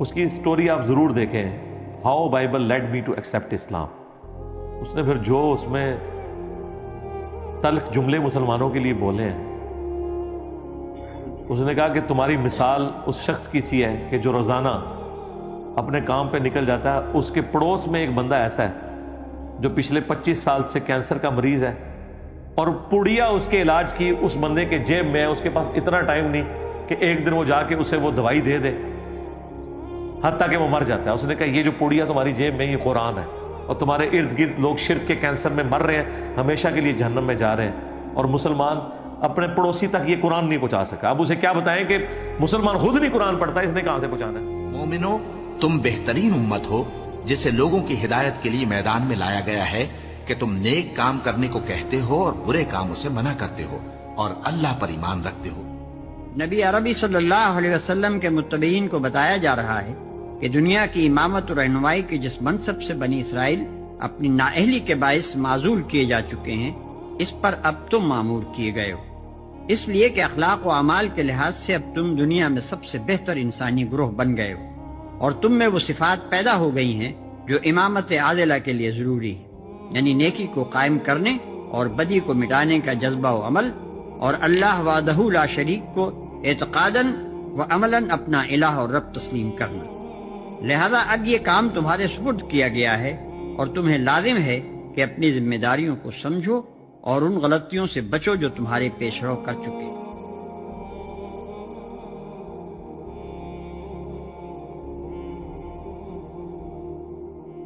اس کی سٹوری آپ ضرور دیکھیں، how Bible led me to accept Islam. اس نے پھر جو اس میں تلخ جملے مسلمانوں کے لیے بولے ہیں، اس نے کہا کہ تمہاری مثال اس شخص کی سی ہے کہ جو روزانہ اپنے کام پہ نکل جاتا ہے، اس کے پڑوس میں ایک بندہ ایسا ہے جو پچھلے 25 سال سے کینسر کا مریض ہے، اور پڑیا اس کے علاج کی اس بندے کے جیب میں ہے، اس کے پاس اتنا ٹائم نہیں کہ ایک دن وہ جا کے اسے وہ دوائی دے دے، حتیٰ کہ وہ مر جاتا ہے. اس نے کہا یہ جو پڑیا تمہاری جیب میں، یہ قرآن ہے، اور تمہارے ارد گرد لوگ شرک کے کینسر میں مر رہے ہیں، ہمیشہ کے لیے جہنم میں جا رہے ہیں، اور مسلمان اپنے پڑوسی تک یہ قرآن نہیں پہنچا سکا. اب اسے کیا بتائیں کہ مسلمان خود نہیں قرآن پڑھتا، اس نے کہاں سے پہنچانا ہے؟ مومنو، تم بہترین امت ہو جسے لوگوں کی ہدایت کے لیے میدان میں لایا گیا ہے کہ تم نیک کام کرنے کو کہتے ہو اور برے کاموں سے منع کرتے ہو اور اللہ پر ایمان رکھتے ہو. نبی عربی صلی اللہ علیہ وسلم کے متبعین کو بتایا جا رہا ہے کہ دنیا کی امامت و رہنمائی کے جس منصب سے بنی اسرائیل اپنی نااہلی کے باعث معزول کیے جا چکے ہیں، اس پر اب تم معمور کیے گئے ہو، اس لیے کہ اخلاق و اعمال کے لحاظ سے اب تم دنیا میں سب سے بہتر انسانی گروہ بن گئے ہو، اور تم میں وہ صفات پیدا ہو گئی ہیں جو امامت عادلہ کے لیے ضروری ہے، یعنی نیکی کو قائم کرنے اور بدی کو مٹانے کا جذبہ و عمل، اور اللہ وحدہ لا شریک کو اعتقاداً و عملاً اپنا الہ اور رب تسلیم کرنا. لہذا اب یہ کام تمہارے سپرد کیا گیا ہے، اور تمہیں لازم ہے کہ اپنی ذمہ داریوں کو سمجھو اور ان غلطیوں سے بچو جو تمہارے پیش رو کر چکے.